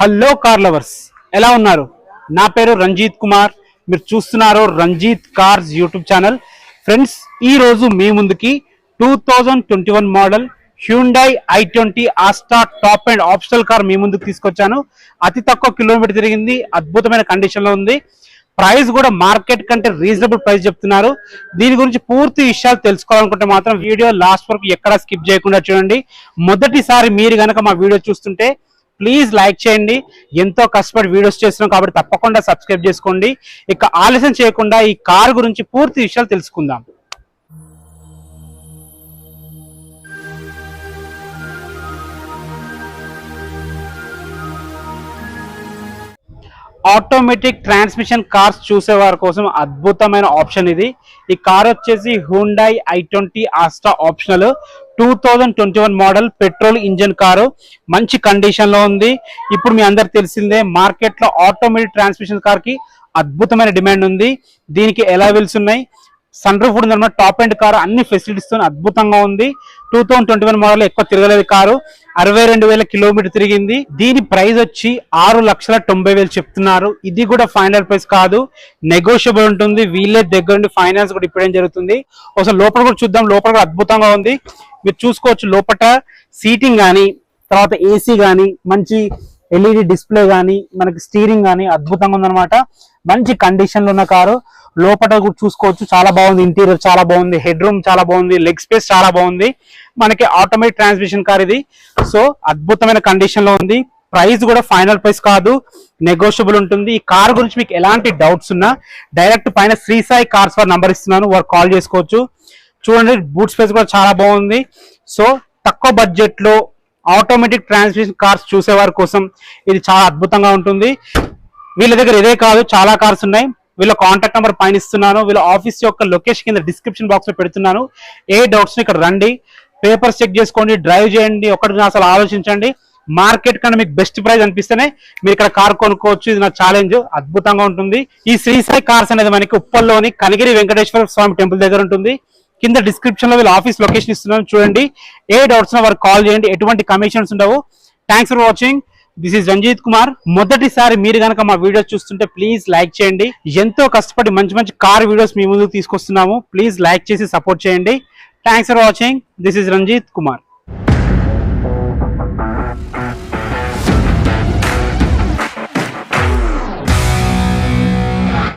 Hello car lovers, ఎలా ఉన్నారు? నా పేరు రంజిత్ కుమార్. మీరు చూస్తున్నారు Ranjith cars YouTube channel. Friends, ఈ రోజు మీ ముందుకి 2021 model Hyundai i20 Asta top and optional car మీ ముందుకు తీసుకొచ్చాను. అతి తక్కువ కిలోమీటర్ తిరిగింది, అద్భుతమైన కండిషన్ లో ఉంది. ప్రైస్ కూడా మార్కెట్ కంటే రీజనబుల్ ప్రైస్ చెప్తున్నారు. దీని గురించి పూర్తి విషయాలు తెలుసుకోవాలనుకుంటే మాత్రం వీడియో లాస్ట్ వరకు ఎక్కడా స్కిప్ చేయకుండా చూడండి. మొదటిసారి మీరు కనుక మా వీడియో చూస్తుంటే ప్లీజ్ లైక్ చేయండి. ఎంతో కష్టపడి వీడియోస్ చేస్తున్నాం కాబట్టి తప్పకుండా సబ్స్క్రైబ్ చేసుకోండి. ఇక ఆలస్యం చేయకుండా ఈ కార్ గురించి పూర్తి విషయాలు తెలుసుకుందాం. ఆటోమేటిక్ ట్రాన్స్మిషన్ కార్స్ చూసేవారి కోసం అద్భుతమైన ఆప్షన్ ఇది. ఈ కార్ వచ్చేసి Hyundai i20 Asta optional 2021 model petrol engine car. మంచి కండిషన్ లో ఉంది. ఇప్పుడు మీ అందరికి తెలిసిందే, మార్కెట్ లో ఆటోమేటిక్ ట్రాన్స్మిషన్ కార్ కి అద్భుతమైన డిమాండ్ ఉంది. దీనికి ఎలావెల్స్ ఉన్నాయి, సన్ రూఫ్ ఉంది అన్నమాట. టాప్ అండ్ కారు అన్ని ఫెసిలిటీస్ తో అద్భుతంగా ఉంది. 2021 మోడల్ ఎక్కువ తిరగలేదు కారు. 62,000 కిలోమీటర్ తిరిగింది. దీని ప్రైస్ వచ్చి 6,90,000 చెప్తున్నారు. ఇది కూడా ఫైనల్ ప్రైస్ కాదు, నెగోషియబుల్ ఉంటుంది. వీళ్ళే దగ్గర నుండి ఫైనాన్స్ కూడా ఇప్పడం జరుగుతుంది. ఒకసారి లోపల కూడా చూద్దాం. లోపల కూడా అద్భుతంగా ఉంది. మీరు చూసుకోవచ్చు, లోపల సీటింగ్ కానీ, తర్వాత ఏసీ కానీ, మంచి ఎల్ఈడి డిస్ప్లే కానీ, మనకి స్టీరింగ్ కానీ అద్భుతంగా ఉందన్నమాట. మంచి కండిషన్ లో ఉన్న కారు. లోపల కూడా చూసుకోవచ్చు, చాలా బాగుంది. ఇంటీరియర్ చాలా బాగుంది, హెడ్ రూమ్ చాలా బాగుంది, లెగ్ స్పేస్ చాలా బాగుంది. మనకి ఆటోమేటిక్ ట్రాన్స్మిషన్ కార్ ఇది. సో అద్భుతమైన కండిషన్ లో ఉంది. ప్రైస్ కూడా ఫైనల్ ప్రైస్ కాదు, నెగోషియబుల్ ఉంటుంది. ఈ కార్ గురించి మీకు ఎలాంటి డౌట్స్ ఉన్నా డైరెక్ట్ పైన శ్రీ సాయి కార్స్ వారి నంబర్ ఇస్తున్నాను, వారు కాల్ చేసుకోవచ్చు. చూడండి, బూట్ స్పేస్ కూడా చాలా బాగుంది. సో తక్కువ బడ్జెట్ లో ఆటోమేటిక్ ట్రాన్స్మిషన్ కార్స్ చూసేవారి కోసం ఇది చాలా అద్భుతంగా ఉంటుంది. వీళ్ళ దగ్గర ఇదే కాదు, చాలా కార్స్ ఉన్నాయి. వీళ్ళ కాంటాక్ట్ నెంబర్ పైన ఇస్తున్నాను. వీళ్ళ ఆఫీస్ యొక్క లొకేషన్ కింద డిస్క్రిప్షన్ బాక్స్ లో పెడుతున్నాను. ఏ డౌట్స్ ఇక్కడ రండి, పేపర్స్ చెక్ చేసుకోండి, డ్రైవ్ చేయండి. ఒకటి అసలు ఆలోచించండి. మార్కెట్ కన్నా మీకు బెస్ట్ ప్రైస్ అనిపిస్తేనే మీరు ఇక్కడ కార్ కొనుక్కోవచ్చు. ఇది నా ఛాలెంజ్. అద్భుతంగా ఉంటుంది. ఈ శ్రీ సాయి కార్స్ అనేది మనకి ఉప్పల్లోని కనిగిరి వెంకటేశ్వర స్వామి టెంపుల్ దగ్గర ఉంటుంది. కింద డిస్క్రిప్షన్ లో వీళ్ళ ఆఫీస్ లొకేషన్ ఇస్తున్నాను, చూడండి. ఏ డౌట్స్ ఉన్నా వారికి కాల్ చేయండి. ఎటువంటి కమిషన్స్ ఉండవు. Thanks for watching. This is Ranjith Kumar. మొదటిసారి మీరు కనుక మా వీడియోస్ చూస్తుంటే ప్లీజ్ లైక్ చేయండి. ఎంతో కష్టపడి మంచి మంచి కార్ వీడియోస్ మీ ముందుకు తీసుకొస్తున్నాము. ప్లీజ్ లైక్ చేసి సపోర్ట్ చేయండి. Thanks for watching. This is Ranjith Kumar.